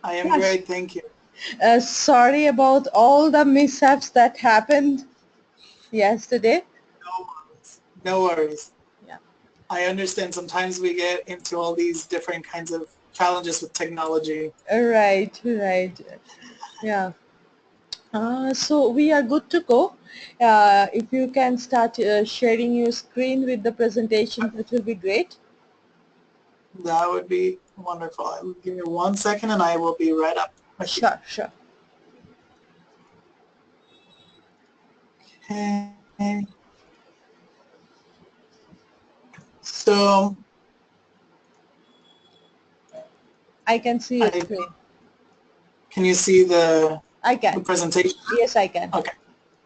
I am Gosh, great, thank you. sorry about all the mishaps that happened yesterday. No worries. No worries. Yeah. I understand sometimes we get into all these different kinds of challenges with technology. Right, right. Yeah. So we are good to go. If you can start sharing your screen with the presentation, that will be great. That would be wonderful. Give me 1 second and I will be right up with you. Sure, sure. Okay. So I can see your I screen. can you see I the can. presentation? Yes, I can. Okay,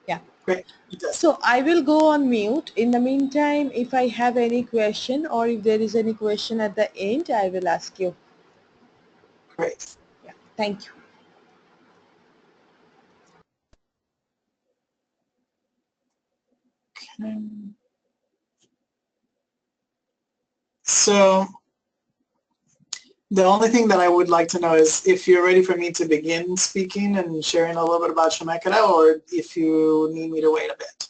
Yeah. great. Fantastic. So I will go on mute. In the meantime, if I have any question or if there is any question at the end, I will ask you. Great. Yeah. Thank you. Okay. So the only thing that I would like to know is if you're ready for me to begin speaking and sharing a little bit about Chemeketa, or if you need me to wait a bit.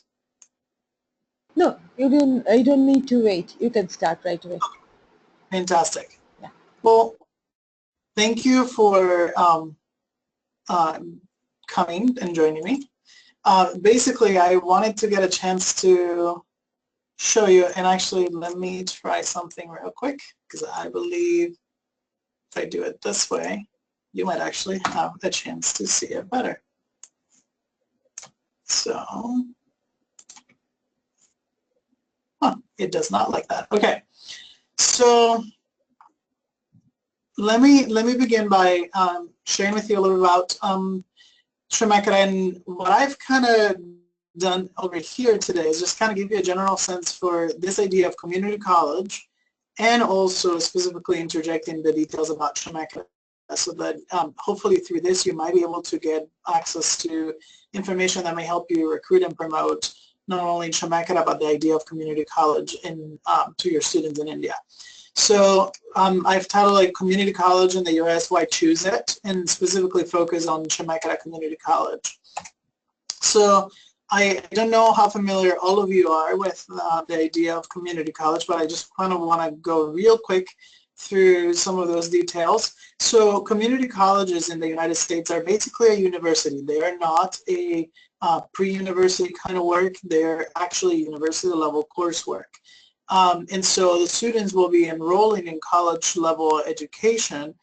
No, you don't. You don't need to wait. You can start right away. Fantastic. Yeah. Well, thank you for uh, coming and joining me. Basically, I wanted to get a chance to show you, and actually let me try something real quick, because I believe if I do it this way, you might actually have a chance to see it better. So, it does not like that. Okay, so let me begin by sharing with you a little about Chemeketa, and what I've kind of done over here today is just kind of give you a general sense for this idea of community college, and also specifically interjecting the details about Chemeketa, so that hopefully through this you might be able to get access to information that may help you recruit and promote not only Chemeketa but the idea of community college to your students in India. So I've titled like Community College in the U.S., Why Choose It, and specifically focus on Chemeketa Community College. So I don't know how familiar all of you are with the idea of community college, but I just kind of want to go real quick through some of those details. So community colleges in the United States are basically a university. They are not a pre-university kind of work. They're actually university level coursework. And so the students will be enrolling in college level education,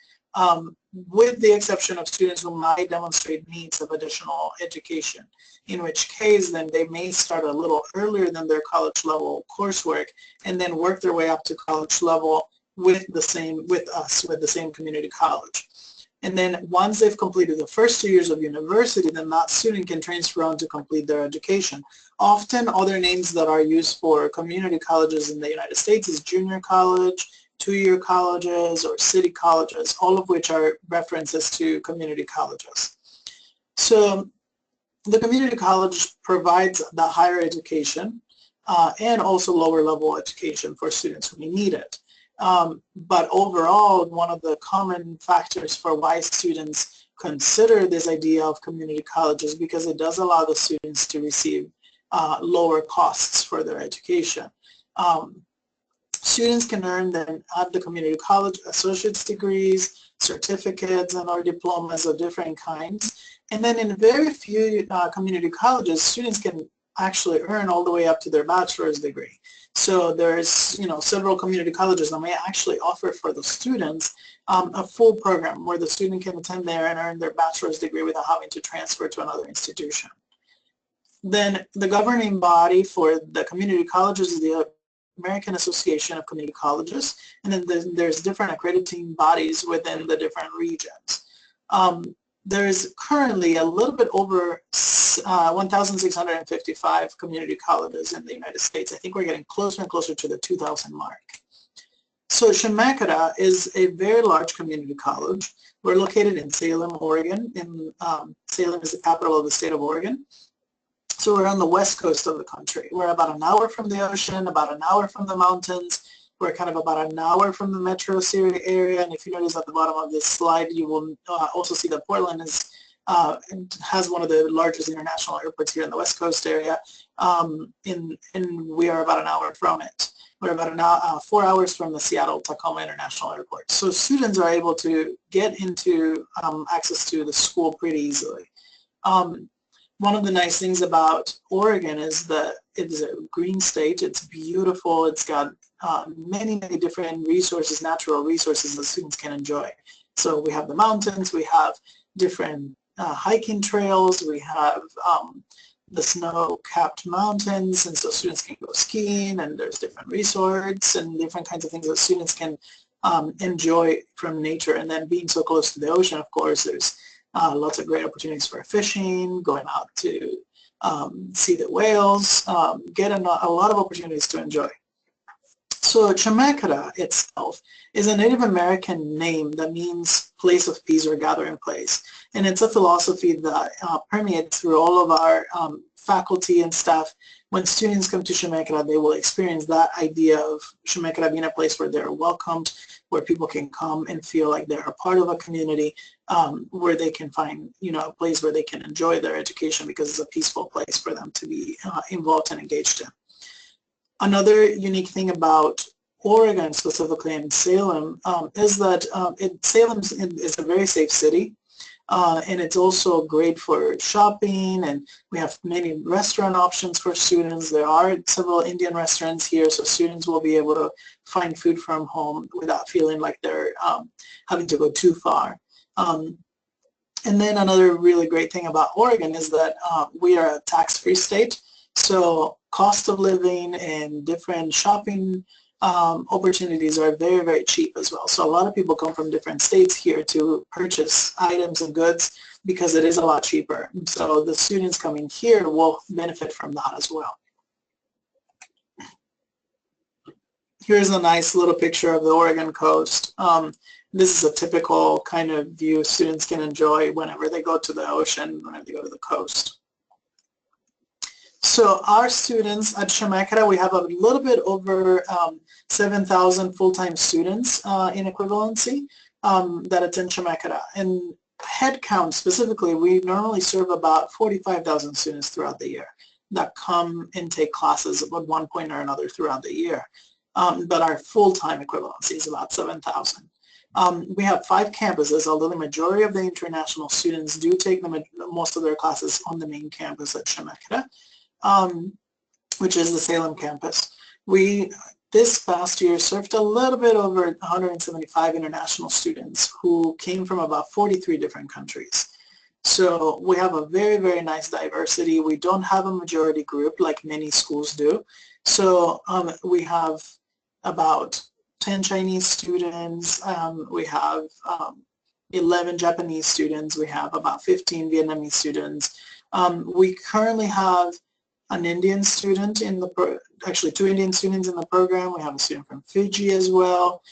with the exception of students who might demonstrate needs of additional education, in which case then they may start a little earlier than their college level coursework and then work their way up to college level with the same community college. And then once they've completed the first 2 years of university, then that student can transfer on to complete their education. Often other names that are used for community colleges in the United States is junior college, two-year colleges, or city colleges, all of which are references to community colleges. So the community college provides the higher education and also lower level education for students who may need it. But overall, one of the common factors for why students consider this idea of community college is because it does allow the students to receive lower costs for their education. Students can earn then at the community college associate's degrees, certificates, and or diplomas of different kinds. And then in very few community colleges, students can actually earn all the way up to their bachelor's degree. So there's several community colleges that may actually offer for the students a full program where the student can attend there and earn their bachelor's degree without having to transfer to another institution. Then the governing body for the community colleges is the American Association of Community Colleges, and then there's different accrediting bodies within the different regions. There's currently a little bit over 1,655 community colleges in the United States. I think we're getting closer and closer to the 2,000 mark. So Chemeketa is a very large community college. We're located in Salem, Oregon. Salem is the capital of the state of Oregon. So we're on the west coast of the country. We're about an hour from the ocean, about an hour from the mountains, We're kind of about an hour from the metro Syria area, and if you notice at the bottom of this slide, you will also see that Portland has one of the largest international airports here in the West Coast area, and we are about an hour from it. We're about 4 hours from the Seattle-Tacoma International Airport. So students are able to get into access to the school pretty easily. One of the nice things about Oregon is that it's a green state. It's beautiful. It's got many, many different resources, natural resources that students can enjoy. So we have the mountains. We have different hiking trails. We have the snow-capped mountains, and so students can go skiing, and there's different resorts and different kinds of things that students can enjoy from nature. And then being so close to the ocean, of course, there's lots of great opportunities for fishing, going out to see the whales, get a lot of opportunities to enjoy. So Chemeketa itself is a Native American name that means place of peace or gathering place. And it's a philosophy that permeates through all of our faculty and staff. When students come to Chemeketa, they will experience that idea of Chemeketa being a place where they're welcomed, where people can come and feel like they're a part of a community, where they can find, a place where they can enjoy their education because it's a peaceful place for them to be involved and engaged in. Another unique thing about Oregon, specifically in Salem, is that Salem is a very safe city, and it's also great for shopping, and we have many restaurant options for students. There are several Indian restaurants here, so students will be able to find food from home without feeling like they're having to go too far. And then another really great thing about Oregon is that we are a tax-free state. So cost of living and different shopping opportunities are very, very cheap as well. So a lot of people come from different states here to purchase items and goods because it is a lot cheaper. So the students coming here will benefit from that as well. Here's a nice little picture of the Oregon coast. This is a typical kind of view students can enjoy whenever they go to the ocean, whenever they go to the coast. So our students at Chemeketa, we have a little bit over 7,000 full-time students in equivalency that attend Chemeketa. And head count specifically, we normally serve about 45,000 students throughout the year that come and take classes at one point or another throughout the year. But our full-time equivalency is about 7,000. We have 5 campuses, although the majority of the international students do take most of their classes on the main campus at Chemeketa. Which is the Salem campus. We, this past year, served a little bit over 175 international students who came from about 43 different countries. So we have a very, very nice diversity. We don't have a majority group like many schools do. So we have about 10 Chinese students. We have 11 Japanese students. We have about 15 Vietnamese students. We currently have an Indian student in the actually 2 Indian students in the program. We have a student from Fiji as well.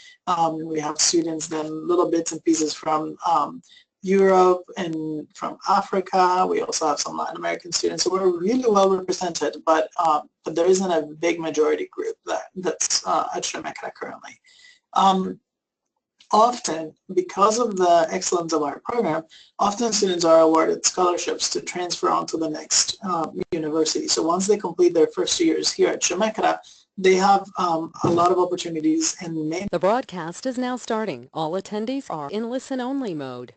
We have students then little bits and pieces from Europe and from Africa. We also have some Latin American students. So we're really well represented, but there isn't a big majority group that's at Chemeketa currently. Often, because of the excellence of our program, often students are awarded scholarships to transfer on to the next university. So once they complete their first years here at Chemeketa, they have a lot of opportunities and many. The broadcast is now starting. All attendees are in listen-only mode.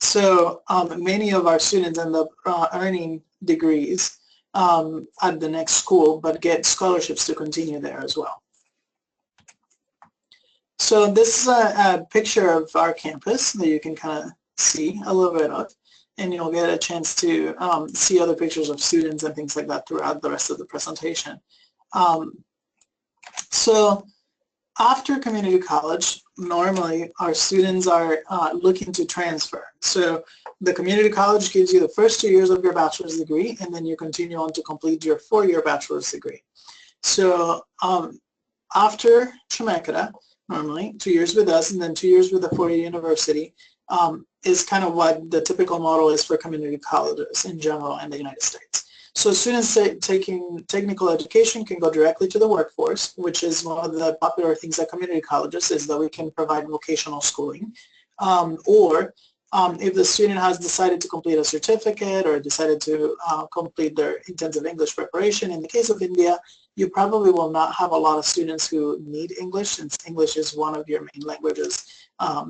So many of our students end up earning degrees at the next school, but get scholarships to continue there as well. So this is a picture of our campus that you can kind of see a little bit of, and you'll get a chance to see other pictures of students and things like that throughout the rest of the presentation. So after community college, normally our students are looking to transfer. So the community college gives you the first 2 years of your bachelor's degree, and then you continue on to complete your 4-year bachelor's degree. So after Chemeketa, normally 2 years with us and then 2 years with a 4-year university is kind of what the typical model is for community colleges in general in the United States. So students taking technical education can go directly to the workforce, which is one of the popular things at community colleges, is that we can provide vocational schooling. Or if the student has decided to complete a certificate or decided to complete their intensive English preparation, in the case of India, you probably will not have a lot of students who need English, since English is one of your main languages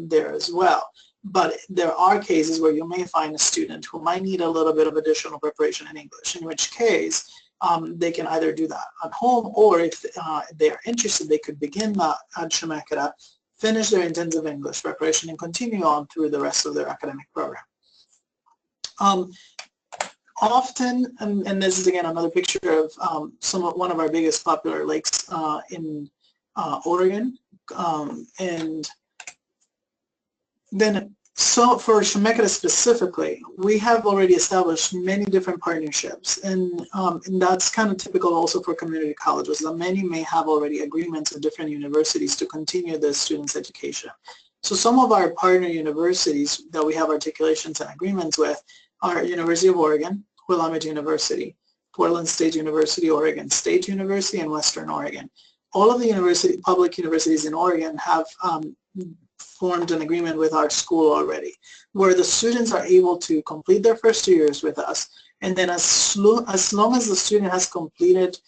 there as well. But there are cases where you may find a student who might need a little bit of additional preparation in English, in which case they can either do that at home, or if they are interested, they could begin that at Chemeketa, finish their intensive English preparation, and continue on through the rest of their academic program. Often, and this is again another picture of one of our biggest popular lakes in Oregon, and then so for Chemeketa specifically, we have already established many different partnerships, and that's kind of typical also for community colleges, that many may have already agreements with different universities to continue the students' education. So some of our partner universities that we have articulations and agreements with are University of Oregon, Willamette University, Portland State University, Oregon State University, and Western Oregon. All of the public universities in Oregon have formed an agreement with our school already, where the students are able to complete their first 2 years with us, and then as long as the student has completed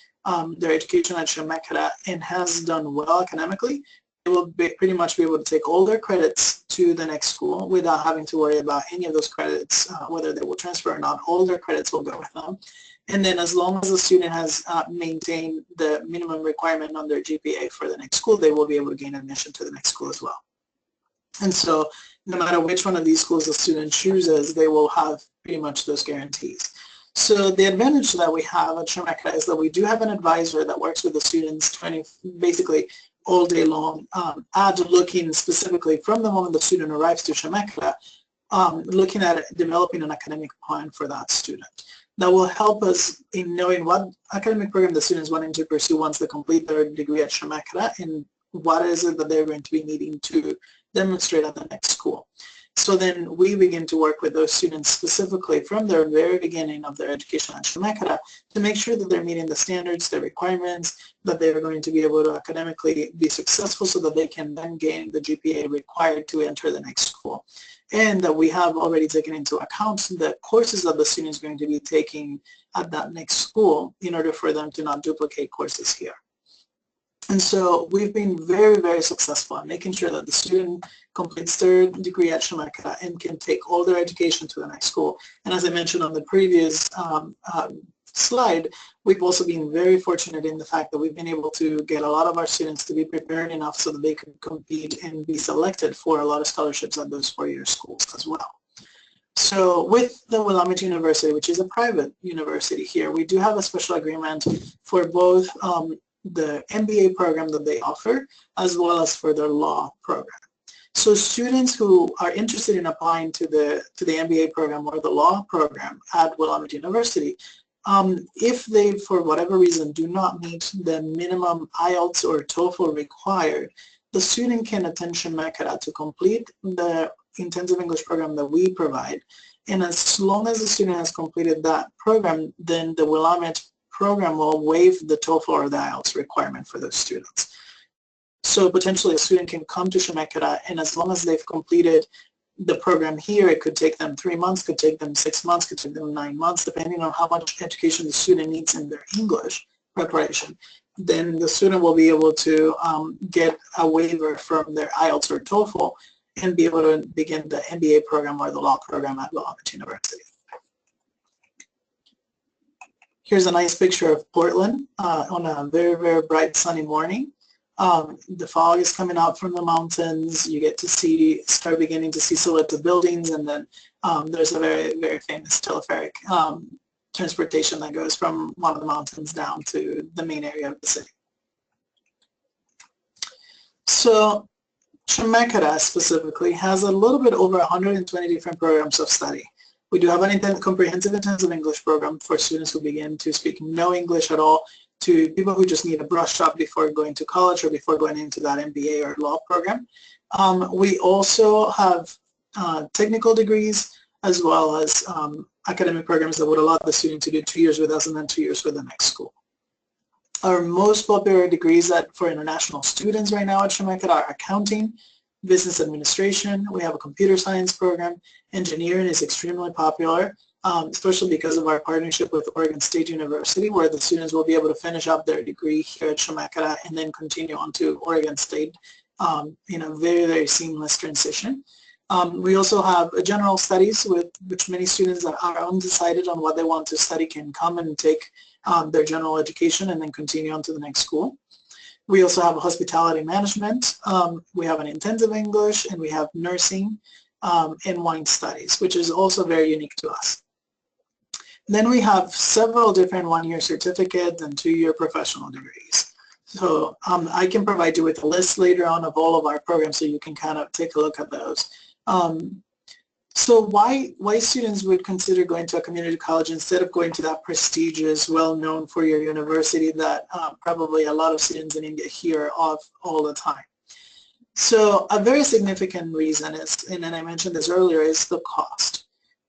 their education at Chemeketa and has done well academically, they will pretty much be able to take all their credits to the next school without having to worry about any of those credits, whether they will transfer or not. All their credits will go with them. And then as long as the student has maintained the minimum requirement on their GPA for the next school, they will be able to gain admission to the next school as well. And so no matter which one of these schools the student chooses, they will have pretty much those guarantees. So the advantage that we have at Chemeketa is that we do have an advisor that works with the students basically all day long, looking specifically from the moment the student arrives to Chemeketa, looking at developing an academic plan for that student. That will help us in knowing what academic program the student is wanting to pursue once they complete their degree at Chemeketa, and what is it that they're going to be needing to demonstrate at the next school. So then we begin to work with those students specifically from the very beginning of their education at Chemeketa to make sure that they're meeting the standards, the requirements, that they're going to be able to academically be successful so that they can then gain the GPA required to enter the next school. And that we have already taken into account the courses that the student is going to be taking at that next school in order for them to not duplicate courses here. And so we've been very, very successful in making sure that the student completes their degree at Chemeketa and can take all their education to the next school. And as I mentioned on the previous slide, we've also been very fortunate in the fact that we've been able to get a lot of our students to be prepared enough so that they can compete and be selected for a lot of scholarships at those four-year schools as well. So with the Willamette University, which is a private university here, we do have a special agreement for both the MBA program that they offer, as well as for their law program. So students who are interested in applying to the MBA program or the law program at Willamette University, if they, for whatever reason, do not meet the minimum IELTS or TOEFL required, the student can attend Chemeketa to complete the intensive English program that we provide. And as long as the student has completed that program, then the Willamette program will waive the TOEFL or the IELTS requirement for those students. So potentially a student can come to Chemeketa, and as long as they've completed the program here, it could take them 3 months, could take them 6 months, could take them 9 months, depending on how much education the student needs in their English preparation. Then the student will be able to get a waiver from their IELTS or TOEFL and be able to begin the MBA program or the law program at Willamette University. Here's a nice picture of Portland on a very, very bright sunny morning. The fog is coming out from the mountains. You get to start beginning to see silhouetted buildings, and then there's a very, very famous telepheric transportation that goes from one of the mountains down to the main area of the city. So Chemeketa specifically has a little bit over 120 different programs of study. We do have an comprehensive intensive English program for students who begin to speak no English at all, to people who just need a brush up before going to college or before going into that MBA or law program. We also have technical degrees as well as academic programs that would allow the student to do 2 years with us and then 2 years with the next school. Our most popular degrees for international students right now at Chemeketa are accounting, business administration. We have a computer science program. Engineering is extremely popular, especially because of our partnership with Oregon State University, where the students will be able to finish up their degree here at Chemeketa and then continue on to Oregon State in a very, very seamless transition. We also have a general studies, which many students that are undecided on what they want to study can come and take their general education and then continue on to the next school. We also have a hospitality management. We have an intensive English, and we have nursing and wine studies, which is also very unique to us. Then we have several different one-year certificates and 2-year professional degrees. So I can provide you with a list later on of all of our programs so you can kind of take a look at those. So why students would consider going to a community college instead of going to that prestigious, well-known four-year university that probably a lot of students in India hear of all the time? So a very significant reason is, and I mentioned this earlier, is the cost.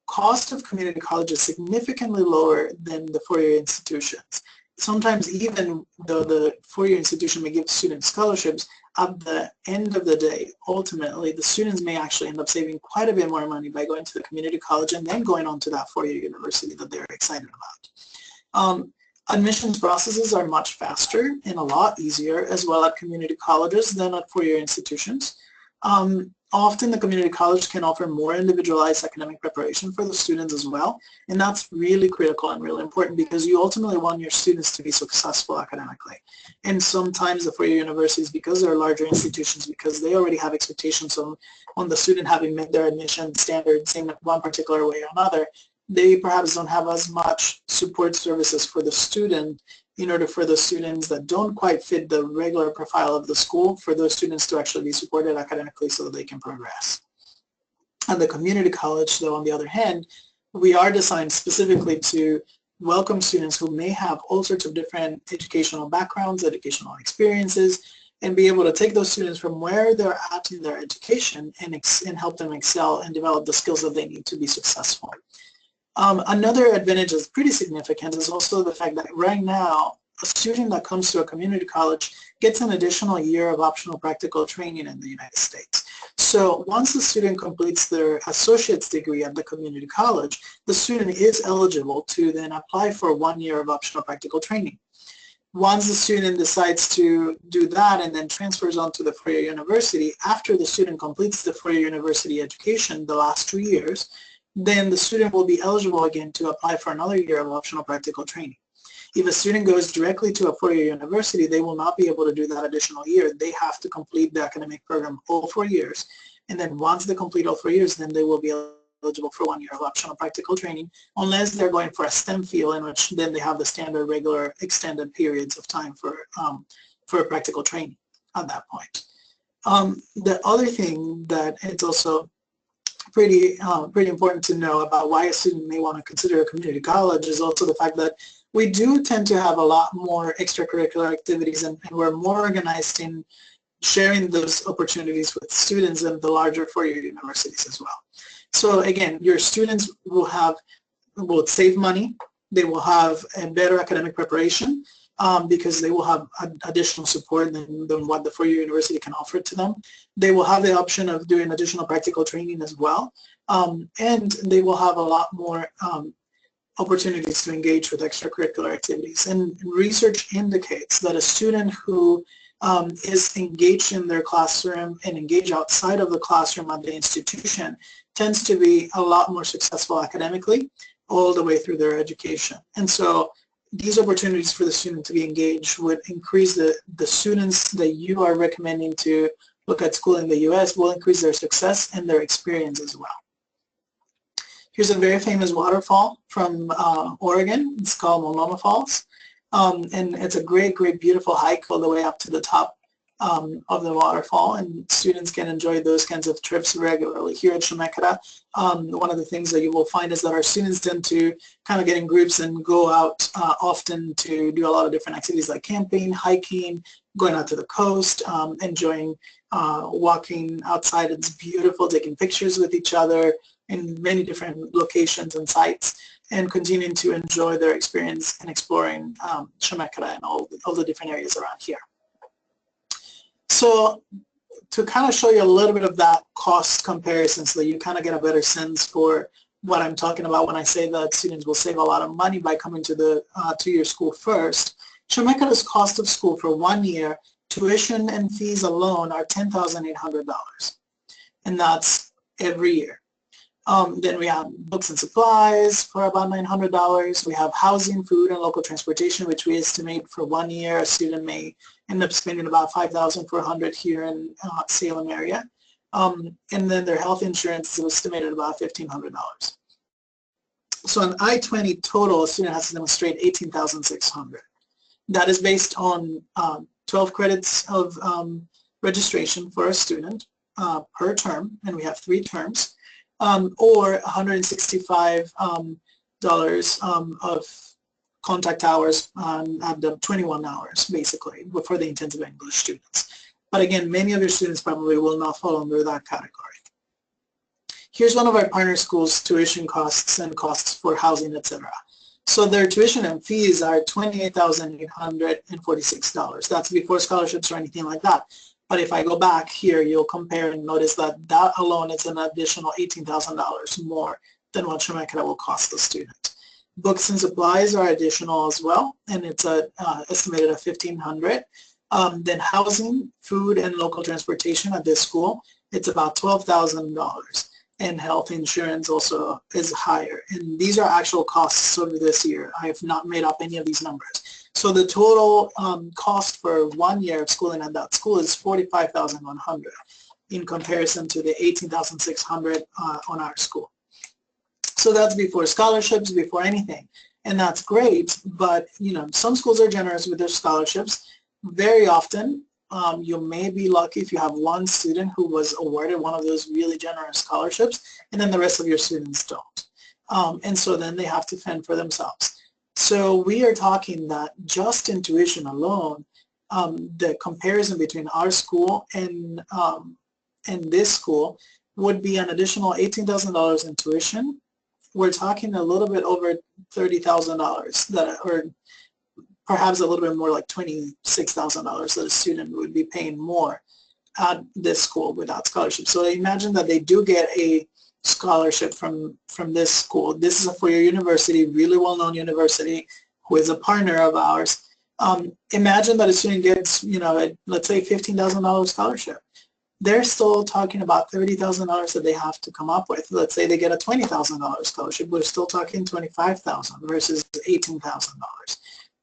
Cost of community college is significantly lower than the four-year institutions. Sometimes even though the four-year institution may give students scholarships, at the end of the day, ultimately, the students may actually end up saving quite a bit more money by going to the community college and then going on to that four-year university that they're excited about. Admissions processes are much faster and a lot easier as well at community colleges than at four-year institutions. Often the community college can offer more individualized academic preparation for the students as well, and that's really critical and really important because you ultimately want your students to be successful academically. And sometimes the four-year universities, because they're larger institutions, because they already have expectations on the student having met their admission standards in one particular way or another, they perhaps don't have as much support services for the student in order for the students that don't quite fit the regular profile of the school, for those students to actually be supported academically so that they can progress. At the community college, though, on the other hand, we are designed specifically to welcome students who may have all sorts of different educational backgrounds, educational experiences, and be able to take those students from where they're at in their education and help them excel and develop the skills that they need to be successful. Another advantage that's pretty significant is also the fact that right now, a student that comes to a community college gets an additional year of optional practical training in the United States. So once the student completes their associate's degree at the community college, the student is eligible to then apply for 1 year of optional practical training. Once the student decides to do that and then transfers on to the four-year university, after the student completes the four-year university education, the last 2 years, then the student will be eligible again to apply for another year of optional practical training. If a student goes directly to a four-year university, they will not be able to do that additional year. They have to complete the academic program all 4 years. And then once they complete all 4 years, then they will be eligible for 1 year of optional practical training, unless they're going for a STEM field, in which then they have the standard, regular, extended periods of time for practical training at that point. The other thing that it's also pretty important to know about why a student may want to consider a community college is also the fact that we do tend to have a lot more extracurricular activities, and we're more organized in sharing those opportunities with students in the larger four-year universities as well. So again, your students will save money, they will have a better academic preparation, because they will have additional support than what the four-year university can offer to them. They will have the option of doing additional practical training as well, and they will have a lot more opportunities to engage with extracurricular activities. And research indicates that a student who is engaged in their classroom and engaged outside of the classroom at the institution tends to be a lot more successful academically all the way through their education. And so these opportunities for the student to be engaged would increase the students that you are recommending to look at school in the U.S. will increase their success and their experience as well. Here's a very famous waterfall from Oregon. It's called Multnomah Falls. And it's a great, beautiful hike all the way up to the top of the waterfall, and students can enjoy those kinds of trips regularly. Here at Chemeketa, one of the things that you will find is that our students tend to kind of get in groups and go out often to do a lot of different activities like camping, hiking, going out to the coast, enjoying walking outside. It's beautiful, taking pictures with each other in many different locations and sites, and continuing to enjoy their experience and exploring Chemeketa and all the different areas around here. So to kind of show you a little bit of that cost comparison so that you kind of get a better sense for what I'm talking about when I say that students will save a lot of money by coming to the two-year school first. Chemeketa's cost of school for 1 year, tuition and fees alone are $10,800, and that's every year. Then we have books and supplies for about $900. We have housing, food, and local transportation, which we estimate for 1 year a student may end up spending about $5,400 here in Salem area. And then their health insurance is estimated about $1,500. So on I-20 total, a student has to demonstrate $18,600. That is based on 12 credits of registration for a student per term, and we have 3 terms. Or $165 of contact hours at the 21 hours, basically, for the intensive English students. But again, many of your students probably will not fall under that category. Here's one of our partner schools' tuition costs and costs for housing, etc. So their tuition and fees are $28,846. That's before scholarships or anything like that. But if I go back here, you'll compare and notice that that alone is an additional $18,000 more than what Chemeketa will cost the student. Books and supplies are additional as well, and it's estimated at $1,500. Then housing, food, and local transportation at this school, it's about $12,000. And health insurance also is higher. And these are actual costs over this year. I have not made up any of these numbers. So the total cost for 1 year of schooling at that school is $45,100 in comparison to the $18,600 on our school. So that's before scholarships, before anything. And that's great, but you know, some schools are generous with their scholarships. Very often, you may be lucky if you have one student who was awarded one of those really generous scholarships, and then the rest of your students don't. And so then they have to fend for themselves. So we are talking that just in tuition alone, the comparison between our school and this school would be an additional $18,000 in tuition. We're talking a little bit over $30,000 that, or perhaps a little bit more, like $26,000 that a student would be paying more at this school without scholarship. So imagine that they do get a scholarship from this school. This is a four-year university, really well-known university, who is a partner of ours. Imagine that a student gets, you know, let's say $15,000 scholarship. They're still talking about $30,000 that they have to come up with. Let's say they get a $20,000 scholarship. We're still talking $25,000 versus $18,000.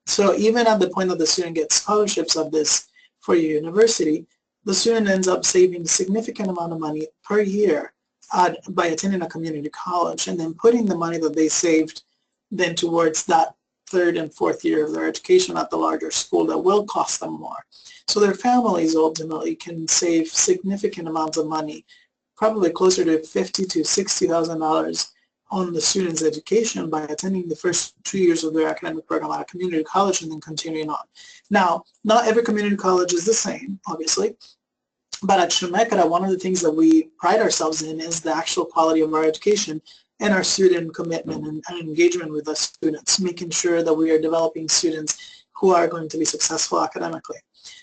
So even at the point that the student gets scholarships of this four-year university, the student ends up saving a significant amount of money per year by attending a community college, and then putting the money that they saved then towards that third and fourth year of their education at the larger school that will cost them more. So their families ultimately can save significant amounts of money, probably closer to $50,000 to $60,000 on the student's education by attending the first 2 years of their academic program at a community college and then continuing on. Now, not every community college is the same, obviously, but at Chemeketa, one of the things that we pride ourselves in is the actual quality of our education and our student commitment and engagement with the students, making sure that we are developing students who are going to be successful academically.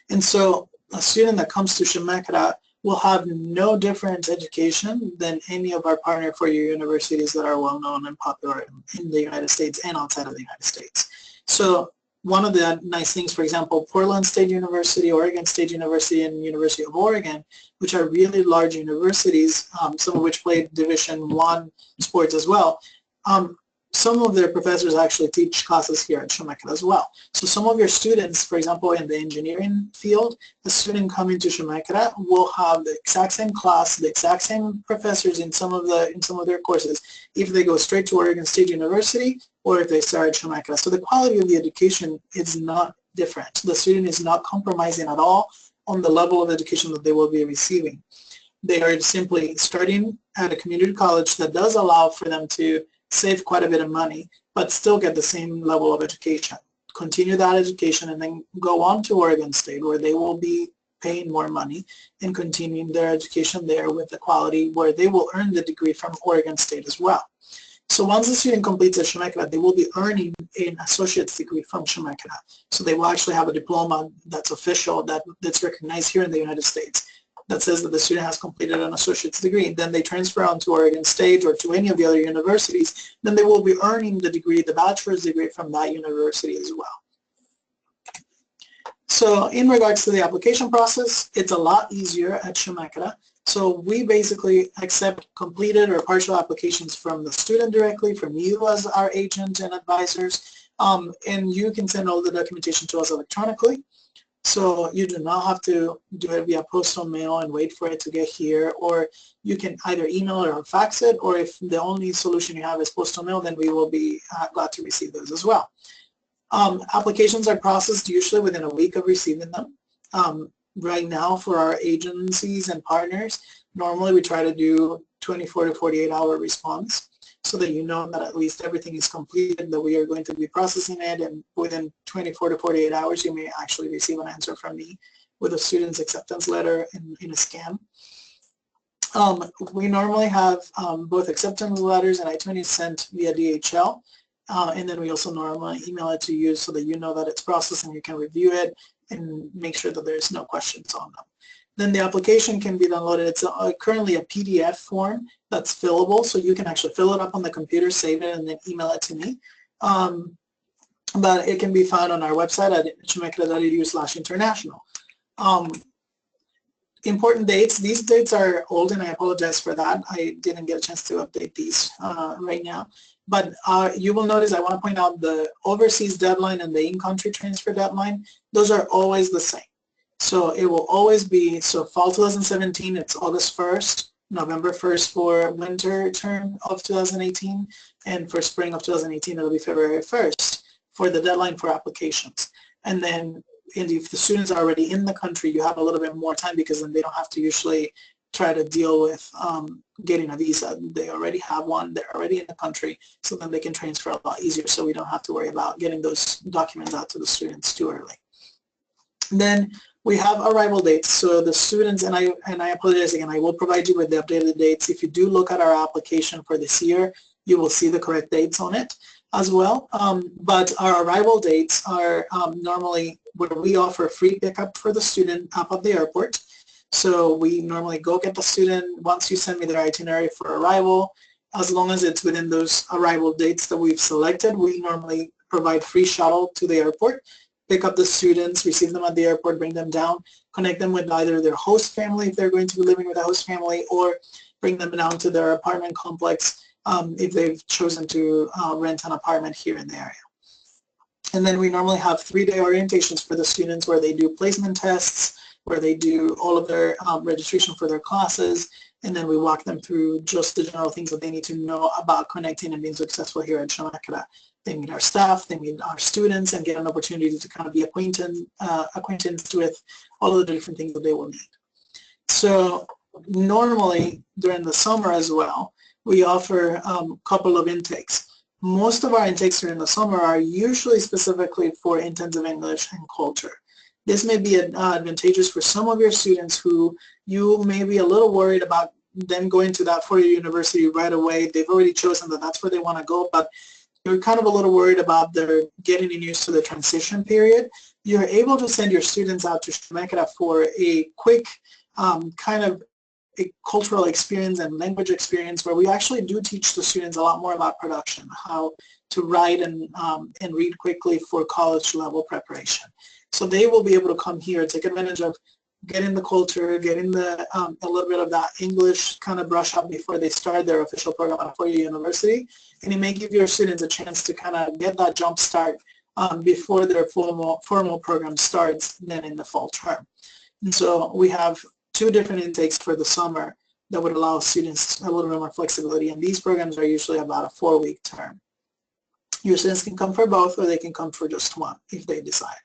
And so a student that comes to Chemeketa will have no different education than any of our partner four-year universities that are well-known and popular in the United States and outside of the United States. So one of the nice things, for example, Portland State University, Oregon State University, and University of Oregon, which are really large universities, some of which play Division I sports as well, some of their professors actually teach classes here at Chemeketa as well. So some of your students, for example, in the engineering field, the student coming to Chemeketa will have the exact same class, the exact same professors in some of their courses, if they go straight to Oregon State University or if they start at Chemeketa. So the quality of the education is not different. The student is not compromising at all on the level of education that they will be receiving. They are simply starting at a community college that does allow for them to save quite a bit of money, but still get the same level of education. Continue that education and then go on to Oregon State, where they will be paying more money and continuing their education there with the quality where they will earn the degree from Oregon State as well. So once the student completes at Chemeketa, they will be earning an associate's degree from Chemeketa. So they will actually have a diploma that's official, that's recognized here in the United States, that says that the student has completed an associate's degree. Then they transfer on to Oregon State or to any of the other universities. Then they will be earning the degree, the bachelor's degree from that university as well. So in regards to the application process, it's a lot easier at Chemeketa. So we basically accept completed or partial applications from the student directly, from you as our agent and advisors, and you can send all the documentation to us electronically. So you do not have to do it via postal mail and wait for it to get here, or you can either email it or fax it, or if the only solution you have is postal mail, then we will be glad to receive those as well. Applications are processed usually within a week of receiving them. Right now for our agencies and partners, normally we try to do 24 to 48 hour response so that you know that at least everything is completed, that we are going to be processing it, and within 24 to 48 hours you may actually receive an answer from me with a student's acceptance letter in a scan. We normally have both acceptance letters and I-20 sent via DHL. And then we also normally email it to you so that you know that it's processed and you can review it and make sure that there's no questions on them. Then the application can be downloaded. It's currently a PDF form that's fillable, so you can actually fill it up on the computer, save it, and then email it to me. But it can be found on our website at chemeketa.edu/international. Important dates. These dates are old, and I apologize for that. I didn't get a chance to update these right now. But you will notice, I want to point out, the overseas deadline and the in-country transfer deadline, those are always the same. So it will always be, so fall 2017, it's August 1st, November 1st for winter term of 2018, and for spring of 2018, it'll be February 1st for the deadline for applications. And then if the students are already in the country, you have a little bit more time because then they don't have to usually try to deal with getting a visa. They already have one, they're already in the country, so then they can transfer a lot easier, so we don't have to worry about getting those documents out to the students too early. Then we have arrival dates. So the students, and I apologize again, I will provide you with the updated dates. If you do look at our application for this year, you will see the correct dates on it as well. But our arrival dates are normally where we offer free pickup for the student up at the airport. So we normally go get the student once you send me their itinerary for arrival. As long as it's within those arrival dates that we've selected, we normally provide free shuttle to the airport, pick up the students, receive them at the airport, bring them down, connect them with either their host family if they're going to be living with a host family, or bring them down to their apartment complex if they've chosen to rent an apartment here in the area. And then we normally have 3-day orientations for the students where they do placement tests, where they do all of their registration for their classes, and then we walk them through just the general things that they need to know about connecting and being successful here at Chemeketa. They meet our staff, they meet our students, and get an opportunity to kind of be acquainted with all of the different things that they will need. So normally during the summer as well, we offer a couple of intakes. Most of our intakes during the summer are usually specifically for intensive English and culture. This may be advantageous for some of your students who you may be a little worried about them going to that four-year university right away. They've already chosen that that's where they want to go, but you're kind of a little worried about their getting used to the transition period. You're able to send your students out to Chemeketa for a quick kind of a cultural experience and language experience where we actually do teach the students a lot more about production, how to write and read quickly for college level preparation. So they will be able to come here, take advantage of getting the culture, getting the a little bit of that English kind of brush up before they start their official program at a four-year university. And it may give your students a chance to kind of get that jump start before their formal program starts then in the fall term. And so we have 2 different intakes for the summer that would allow students a little bit more flexibility. And these programs are usually about a 4-week term. Your students can come for both, or they can come for just one if they decide.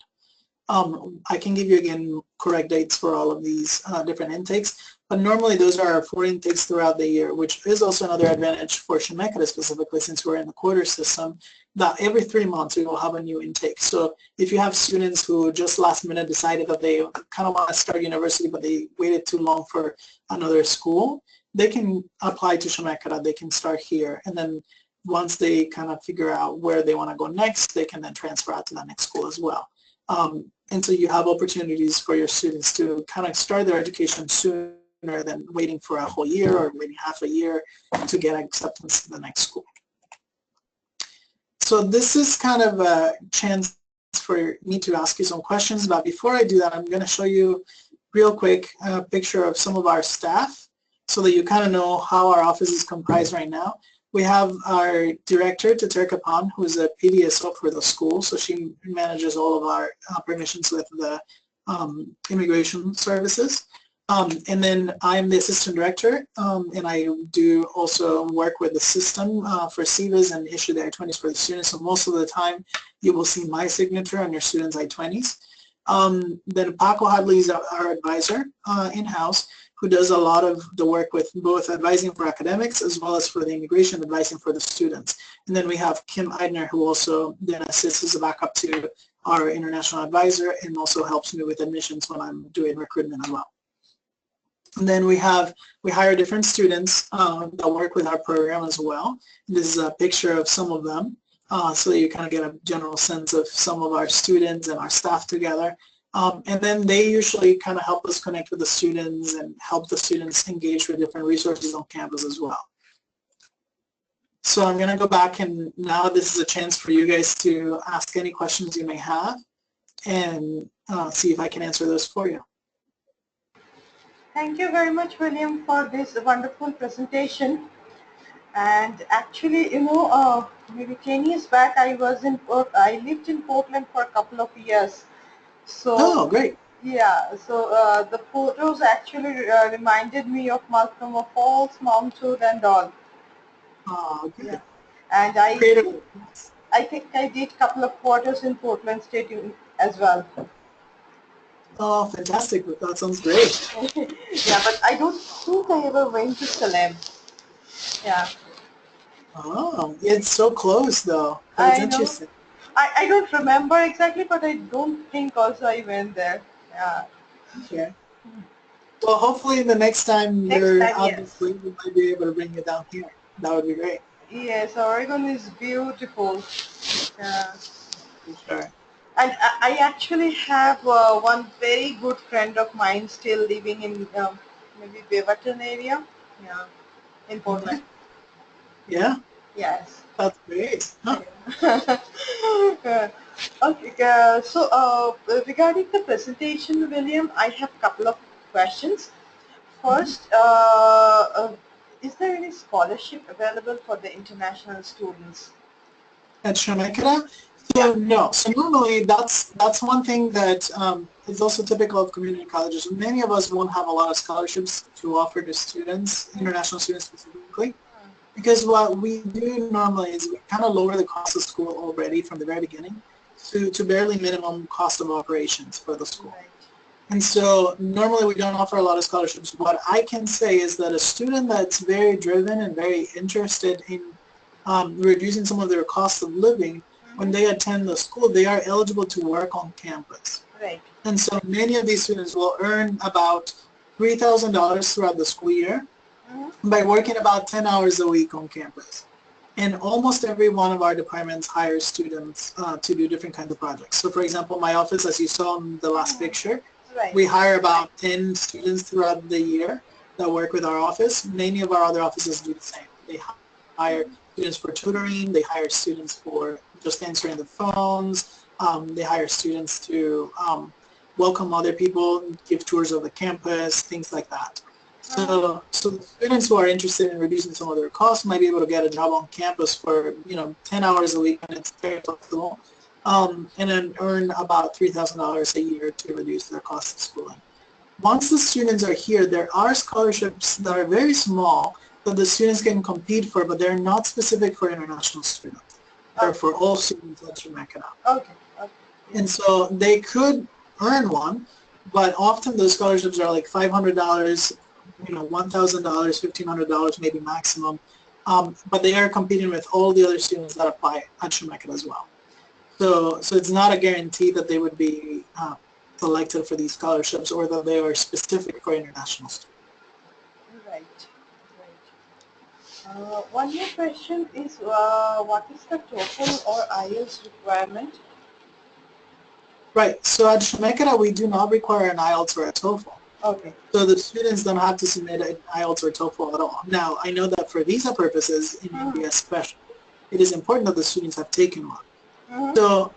I can give you again correct dates for all of these different intakes, But normally those are our 4 intakes throughout the year, which is also another advantage for Chemeketa specifically, since we're in the quarter system, that every 3 months we will have a new intake. So if you have students who just last minute decided that they kind of want to start university, but they waited too long for another school, they can apply to Chemeketa, they can start here, and then once they kind of figure out where they want to go next, they can then transfer out to that next school as well. And so you have opportunities for your students to kind of start their education sooner than waiting for a whole year or waiting half a year to get acceptance to the next school. So this is kind of a chance for me to ask you some questions, but before I do that, I'm going to show you real quick a picture of some of our staff so that you kind of know how our office is comprised right now. We have our director, Taterka Pan, who is a PDSO for the school, so she manages all of our permissions with the immigration services. And then I'm the assistant director, and I do also work with the system for CVAs and issue the I-20s for the students. So most of the time, you will see my signature on your students' I-20s. Then Paco Hadley is our advisor in-house, who does a lot of the work with both advising for academics as well as for the immigration advising for the students. And then we have Kim Eidner, who also then assists as a backup to our international advisor and also helps me with admissions when I'm doing recruitment as well. And then we hire different students that work with our program as well. This is a picture of some of them, so that you kind of get a general sense of some of our students and our staff together. And then they usually kind of help us connect with the students and help the students engage with different resources on campus as well. So I'm going to go back, and now this is a chance for you guys to ask any questions you may have and see if I can answer those for you. Thank you very much, William, for this wonderful presentation. And actually, you know, maybe 10 years back, I lived in Portland for a couple of years. So, oh, great. Yeah, so the photos actually reminded me of Malcolm of Falls, Mount Hood, and all. Oh, good. Yeah. And Creative. I think I did a couple of quarters in Portland State as well. Oh, fantastic. That sounds great. Yeah, but I don't think I ever went to Salem. Yeah. Oh, it's so close though. I That's know. interesting. I don't remember exactly, but I don't think also I went there. Yeah. Okay. Well, hopefully the next time you're out this Yes. way, we might be able to bring you down here. That would be great. Yes, Oregon is beautiful. Yeah. For sure. And I actually have one very good friend of mine still living in maybe Beaverton area. Yeah, in Portland. Okay. Yeah, Yes. that's great. Huh. Okay, so regarding the presentation, William, I have a couple of questions. First, is there any scholarship available for the international students? At Chemeketa? So no. So normally that's one thing that is also typical of community colleges. Many of us won't have a lot of scholarships to offer to students, international students specifically, because what we do normally is we kind of lower the cost of school already from the very beginning to barely minimum cost of operations for the school. Right. And so normally we don't offer a lot of scholarships. What I can say is that a student that's very driven and very interested in reducing some of their cost of living, when they attend the school, they are eligible to work on campus. Right. And so many of these students will earn about $3,000 throughout the school year by working about 10 hours a week on campus. And almost every one of our departments hires students to do different kinds of projects. So for example, my office, as you saw in the last picture, Right. we hire about 10 students throughout the year that work with our office. Many of our other offices do the same. They hire students for tutoring, they hire students for just answering the phones, they hire students to welcome other people, give tours of the campus, things like that. So the students who are interested in reducing some of their costs might be able to get a job on campus for 10 hours a week, and it's very flexible, and then earn about $3,000 a year to reduce their cost of schooling. Once the students are here, there are scholarships that are very small that the students can compete for, but they're not specific for international students. They're for all students at Chemeketa. Okay. And so they could earn one, but often those scholarships are like $500 $1,000, $1,500 maybe maximum, but they are competing with all the other students that apply at Chemeketa as well. So it's not a guarantee that they would be selected for these scholarships or that they are specific for international students. Right. One more question is, what is the TOEFL or IELTS requirement? Right. So at Chemeketa, we do not require an IELTS or a TOEFL. Okay. So the students don't have to submit an IELTS or TOEFL at all. Now, I know that for visa purposes, in India especially, it is important that the students have taken one. So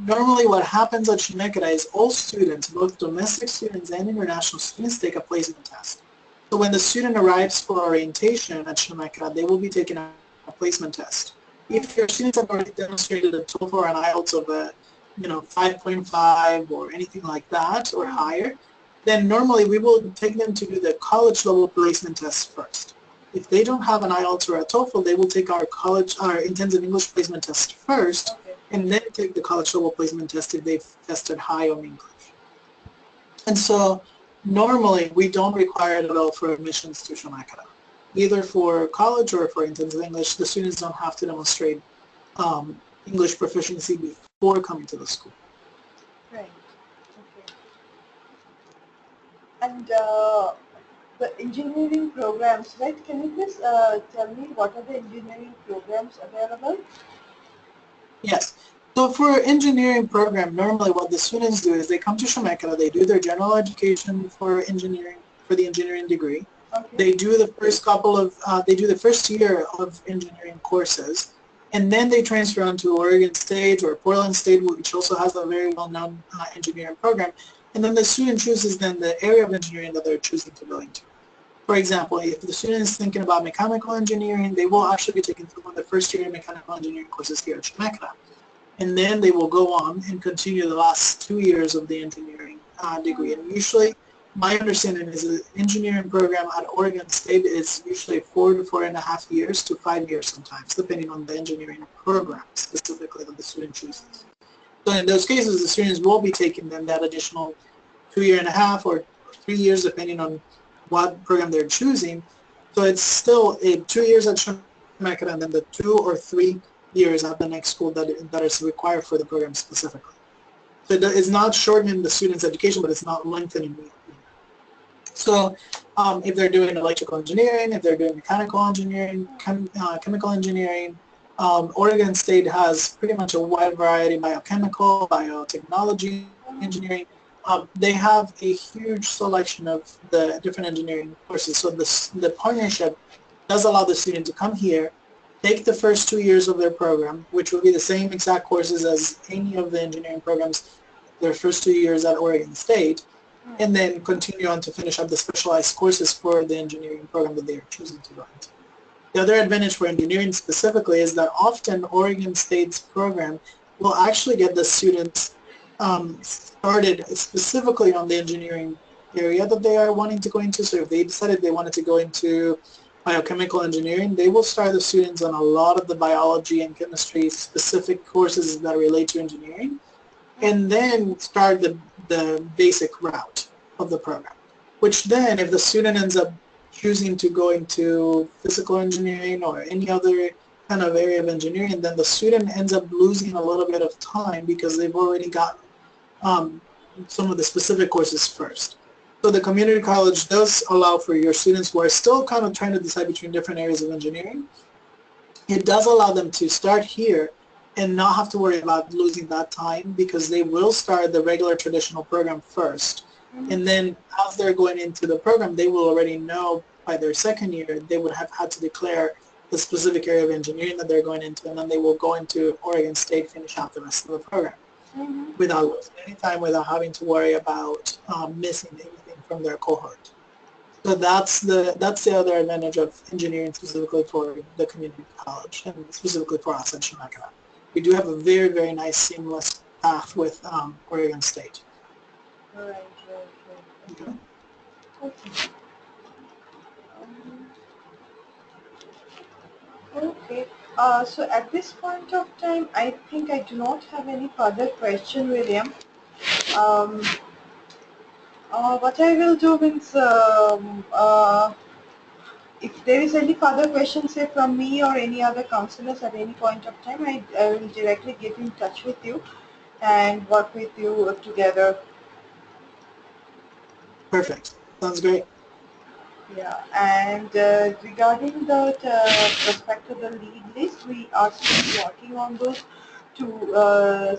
normally what happens at Chemeketa is all students, both domestic students and international students, take a placement test. So when the student arrives for orientation at Chemeketa, they will be taking a placement test. If your students have already demonstrated a TOEFL or an IELTS of a 5.5 or anything like that or higher, then normally we will take them to do the college level placement test first. If they don't have an IELTS or a TOEFL, they will take our intensive English placement test first, and then take the college level placement test if they've tested high on English. And so normally we don't require it at all for admissions to Chemeketa. Either for college or for intensive English, the students don't have to demonstrate English proficiency before coming to the school. Right. Okay. And the engineering programs, right? Can you please tell me what are the engineering programs available? Yes. So for engineering program, normally what the students do is they come to Chemeketa, they do their general education for engineering, for the engineering degree. Okay. They do the first year of engineering courses, and then they transfer on to Oregon State or Portland State, which also has a very well-known engineering program. And then the student chooses then the area of engineering that they're choosing to go into. For example, if the student is thinking about mechanical engineering, they will actually be taking one of the first year mechanical engineering courses here at Chemeketa. And then they will go on and continue the last 2 years of the engineering degree. And usually, my understanding is the engineering program at Oregon State is usually 4 to 4.5 years to 5 years sometimes, depending on the engineering program specifically that the student chooses. So in those cases, the students will be taking then that additional 2.5 or 3 years, depending on what program they're choosing. So it's still 2 years at Chemeketa and then the 2 or 3 years at the next school that is required for the program specifically. So it's not shortening the student's education, but it's not lengthening it. So if they're doing electrical engineering, if they're doing mechanical engineering, chemical engineering, Oregon State has pretty much a wide variety: biochemical, biotechnology engineering. They have a huge selection of the different engineering courses. So the partnership does allow the student to come here, take the first 2 years of their program, which will be the same exact courses as any of the engineering programs, their first 2 years at Oregon State, and then continue on to finish up the specialized courses for the engineering program that they are choosing to go into. The other advantage for engineering specifically is that often Oregon State's program will actually get the students started specifically on the engineering area that they are wanting to go into. So if they decided they wanted to go into biochemical engineering, they will start the students on a lot of the biology and chemistry specific courses that relate to engineering, and then start the basic route of the program, which then if the student ends up choosing to go into physical engineering or any other kind of area of engineering, then the student ends up losing a little bit of time because they've already gotten some of the specific courses first. So the community college does allow for your students who are still kind of trying to decide between different areas of engineering. It does allow them to start here and not have to worry about losing that time because they will start the regular traditional program first. And then as they're going into the program, they will already know by their second year, they would have had to declare the specific area of engineering that they're going into, and then they will go into Oregon State, finish out the rest of the program without losing any time, without having to worry about missing anything from their cohort. So that's the other advantage of engineering specifically for the community college and specifically for us at Chemeketa. We do have a very, very nice seamless path with Oregon State. Right. Okay. Okay. Okay. So at this point of time, I think I do not have any further question, William. Um, What I will do means, if there is any further questions, say from me or any other counselors at any point of time, I will directly get in touch with you and work with you together. Perfect. Sounds great. Yeah, and regarding the respect to the lead list, we are still working on those to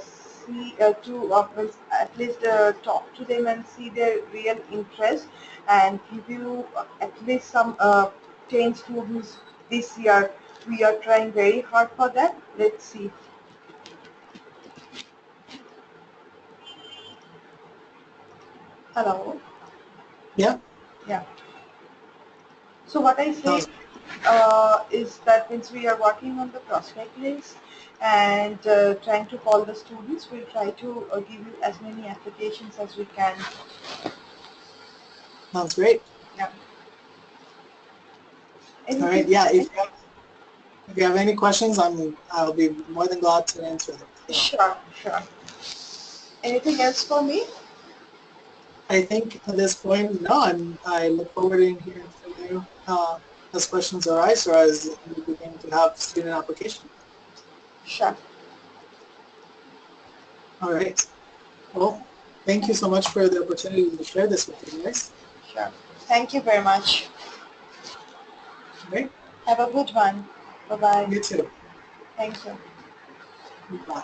means at least talk to them and see their real interest and give you at least some 10 students this year. We are trying very hard for that. Let's see. Hello. Yeah, Yeah. So what I say sounds is that means we are working on the prospect list and trying to call the students. We'll try to give you as many applications as we can. great. Yeah. All Anything? right. Yeah. If you have any questions, I'll be more than glad to answer them. So Sure, sure. Anything else for me? I think at this point, no. I look forward to hearing from you as questions arise or as we begin to have student applications. Sure. All right. Well, thank you so much for the opportunity to share this with you guys. Sure. Thank you very much. Okay. Have a good one. Bye-bye. You too. Thank you. Bye.